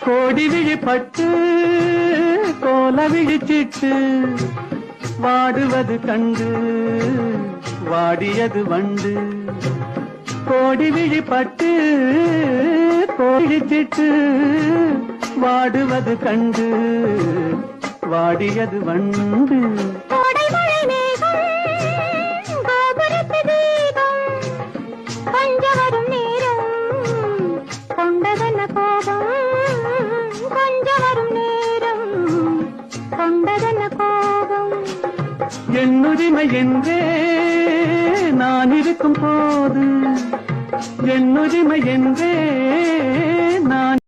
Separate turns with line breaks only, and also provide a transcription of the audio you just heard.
கோடி விழிப்பட்டு கோல விழிச்சிட்டு வாடுவது கண்டு வாடியது வண்டு. கோடி விழிப்பட்டு கோழிச்சிட்டு வாடுவது கண்டு வாடியது வண்டு.
கொஞ்சவரும் நேரம் கொண்டதன கோபம், கொஞ்சவரும் நேரம் கொண்டதன கோபம்.
என்னுரிமை என்றே நான் இருக்கும் போது, என்னுரிமை என்றே நான்